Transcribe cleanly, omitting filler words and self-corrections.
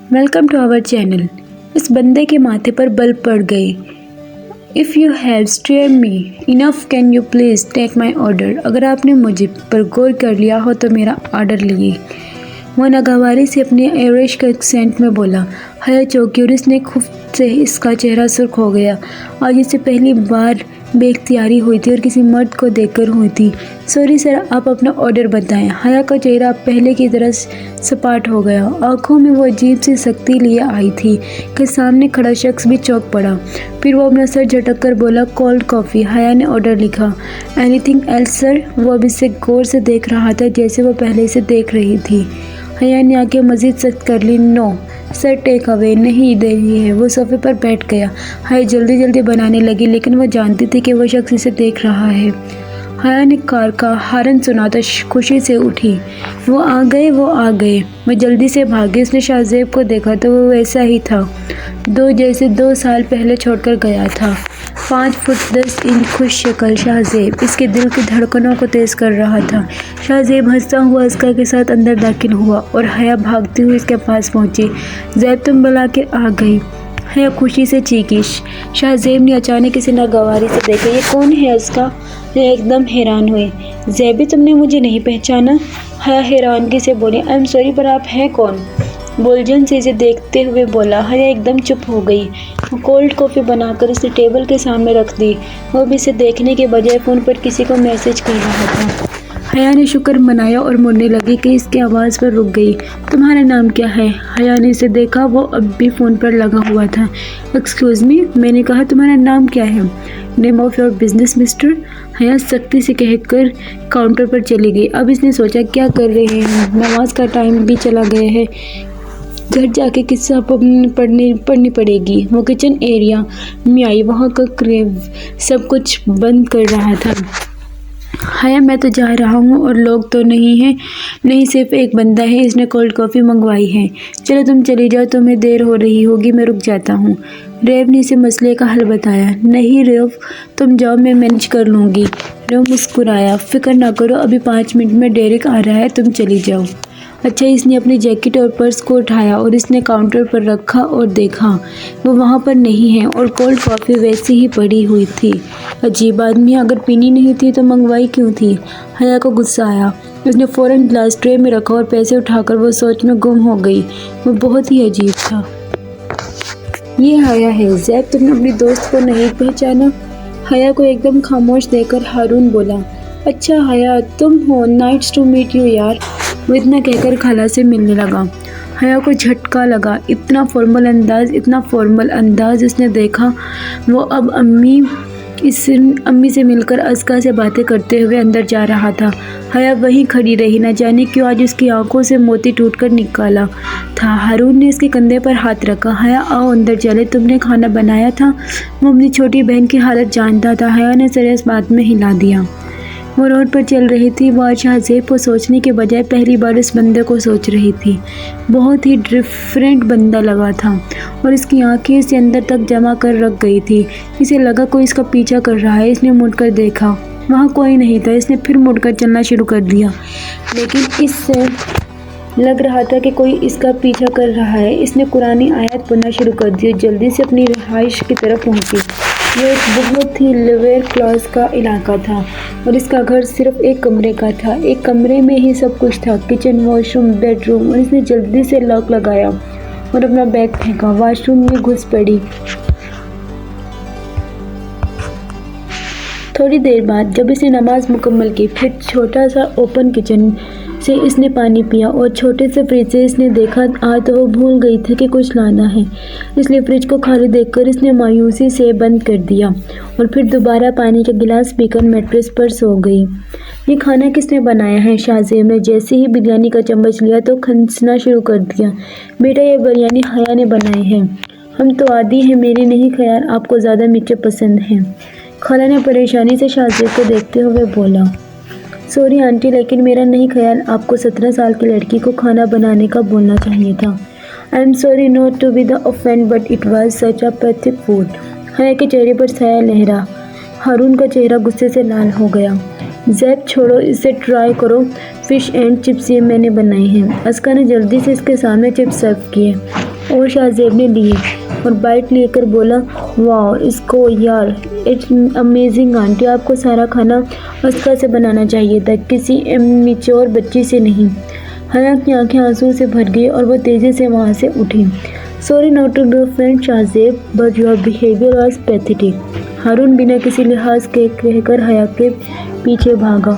Welcome to our channel. इस बंदे के माथे पर बल्ब पड़ गए। If you have stare me enough can you please take my order. अगर आपने मुझे पर गौर कर लिया हो तो मेरा ऑर्डर लिए। वो नागवारी से अपने एवरेज का एक्सेंट में बोला। हया चौंकी और इसने खुद से इसका चेहरा सुर्ख हो गया। आज इससे पहली बार बेख्तियारी हुई थी और किसी मर्द को देखकर हुई थी। सॉरी सर, आप अपना ऑर्डर बताएं। हया का चेहरा पहले की तरह सपाट हो गया। आंखों में वो अजीब सी सख्ती लिए आई थी कि सामने खड़ा शख्स भी चौंक पड़ा। फिर वो अपना सर झटक कर बोला, कोल्ड कॉफ़ी। हया ने ऑर्डर लिखा। Anything else sir? वो अब इसे गौर से देख रहा था जैसे वो पहले से देख रही थी। हया ने आंखें मज़ीद सख्त कर ली। नो सर, टेक अवे नहीं दे रही है। वो सोफे पर बैठ गया। हया जल्दी जल्दी बनाने लगी, लेकिन वो जानती थी कि वो शख्स इसे देख रहा है। हया ने कार का हॉर्न सुना तो खुशी से उठी। वो आ गए। वो जल्दी से भागी। उसने शाहजेब को देखा तो वो वैसा ही था जैसे 2 साल पहले छोड़कर गया था। 5 फुट 10 इंच खुश शक्ल शाहजेब इसके दिल की धड़कनों को तेज कर रहा था। शाहजेब हंसता हुआ अस्का के साथ अंदर दाखिल हुआ और हया भागती हुई इसके पास पहुंची। ज़ैब, तुम बुला के आ गई। हया खुशी से चीखी। शाहजेब ने अचानक इसे नागवारी से देखा। ये कौन है अस्का? हया एकदम हैरान हुई। ज़ैबी, तुमने मुझे नहीं पहचाना? हया हैरानगी से बोली। आई एम सॉरी, पर आप हैं कौन? बोलजन से इसे देखते हुए बोला। हया एकदम चुप हो गई। वो कोल्ड कॉफ़ी बनाकर उसने टेबल के सामने रख दी। वो भी इसे देखने के बजाय फ़ोन पर किसी को मैसेज कर रहा था। हया ने शुक्र मनाया और मुड़ने लगी कि इसकी आवाज़ पर रुक गई। तुम्हारा नाम क्या है? हया ने इसे देखा। वो अब भी फ़ोन पर लगा हुआ था। एक्सक्यूज़ मी, मैंने कहा तुम्हारा नाम क्या है? Name of your business mister. हया सख्ती से कहकर काउंटर पर चली गई। अब इसने सोचा, क्या कर रहे हैं, नमाज का टाइम भी चला गया है, घर जाके किस्सा पढ़नी पड़ेगी। वो किचन एरिया में आई। वहाँ का क्रेव सब कुछ बंद कर रहा था। हया, मैं तो जा रहा हूँ और लोग तो नहीं हैं। नहीं, सिर्फ एक बंदा है, इसने कोल्ड कॉफ़ी मंगवाई है। चलो तुम चली जाओ, तुम्हें देर हो रही होगी, मैं रुक जाता हूँ। रेव ने इसे मसले का हल बताया। नहीं रेव, तुम जाओ, मैं मैनेज कर लूँगी। रेव मुस्कुराया। फिक्र ना करो, अभी 5 मिनट में डेरिक आ रहा है, तुम चली जाओ। अच्छा, इसने अपनी जैकेट और पर्स को उठाया और इसने काउंटर पर रखा और देखा वो वहाँ पर नहीं है और कोल्ड कॉफ़ी वैसी ही पड़ी हुई थी। अजीब आदमी, अगर पीनी नहीं थी तो मंगवाई क्यों थी? हया को गुस्सा आया। उसने फ़ौरन ग्लास ट्रे में रखा और पैसे उठाकर वो सोच में गुम हो गई। वो बहुत ही अजीब था। ये हया है। ज़ैब, तुमने अपनी दोस्त को नहीं पहचाना? हया को एकदम खामोश देखकर हारून बोला। अच्छा हया, तुम हो? नाइट्स टू मीट यू यार। वो इतना कहकर खाला से मिलने लगा। हया को झटका लगा। इतना फॉर्मल अंदाज उसने देखा। वो अब अम्मी से मिलकर अस्का से बातें करते हुए अंदर जा रहा था। हया वहीं खड़ी रही। न जाने क्यों आज उसकी आंखों से मोती टूटकर निकाला था। हारून ने इसके कंधे पर हाथ रखा। हया, आओ अंदर चले, तुमने खाना बनाया था? वो अपनी छोटी बहन की हालत जानता था। हया ने सर इस बात में हिला दिया। वो रोड पर चल रही थी। वो आज शाहजेब को सोचने के बजाय पहली बार इस बंदे को सोच रही थी। बहुत ही डिफरेंट बंदा लगा था और इसकी आंखें इसे अंदर तक जमा कर रख गई थी। इसे लगा कोई इसका पीछा कर रहा है। इसने मुड़कर देखा, वहाँ कोई नहीं था। इसने फिर मुड़कर चलना शुरू कर दिया, लेकिन इससे लग रहा था कि कोई इसका पीछा कर रहा है। इसने कुरानी आयत पढ़ना शुरू कर दी और जल्दी से अपनी रिहाइश की तरफ पहुंची। यह एक बहुत ही लोअर क्लास का इलाका था और इसका घर सिर्फ एक कमरे का था। एक कमरे में ही सब कुछ था, किचन, वॉशरूम, बेडरूम। और इसने जल्दी से लॉक लगाया और अपना बैग फेंका। वॉशरूम में घुस पड़ी। थोड़ी देर बाद जब इसने नमाज मुकम्मल की, फिर छोटा सा ओपन किचन से इसने पानी पिया और छोटे से फ्रिज से इसने देखा आज तो वो भूल गई थी कि कुछ लाना है, इसलिए फ्रिज को खाली देखकर इसने मायूसी से बंद कर दिया और फिर दोबारा पानी का गिलास पीकर मैट्रेस पर सो गई। ये खाना किसने बनाया है? शाहजेब ने जैसे ही बिरयानी का चम्मच लिया तो खनसना शुरू कर दिया। बेटा, ये बिरयानी हया ने बनाई है। हम तो आदी हैं, मेरे नहीं ख्याल आपको ज़्यादा मिर्च पसंद हैं। खाला ने परेशानी से शाहजेब को देखते हुए बोला। सॉरी आंटी, लेकिन मेरा नहीं ख्याल आपको 17 साल की लड़की को खाना बनाने का बोलना चाहिए था। I am sorry not to be the offend but it was such a pathetic food. हया के चेहरे पर साया लहरा। हारून का चेहरा गुस्से से लाल हो गया। ज़ैब, छोड़ो, इसे ट्राई करो, फ़िश एंड चिप्स ये मैंने बनाए हैं। अस्का ने जल्दी से इसके सामने चिप्स सर्व किए। اور شاہزیب نے لیے اور بائٹ لے کر بولا، واو، اس کو یار، اٹس امیزنگ آنٹی، آپ کو سارا کھانا اسکا سے بنانا چاہیے تھا، کسی امیچور بچی سے نہیں۔ حیا کی آنکھیں آنسو سے بھر گئی اور وہ تیزی سے وہاں سے اٹھی۔ Sorry not to be friend Shahzeb, but your behaviour was pathetic. Haroon بنا کسی لحاظ کے کہہ کر حیا کے پیچھے بھاگا۔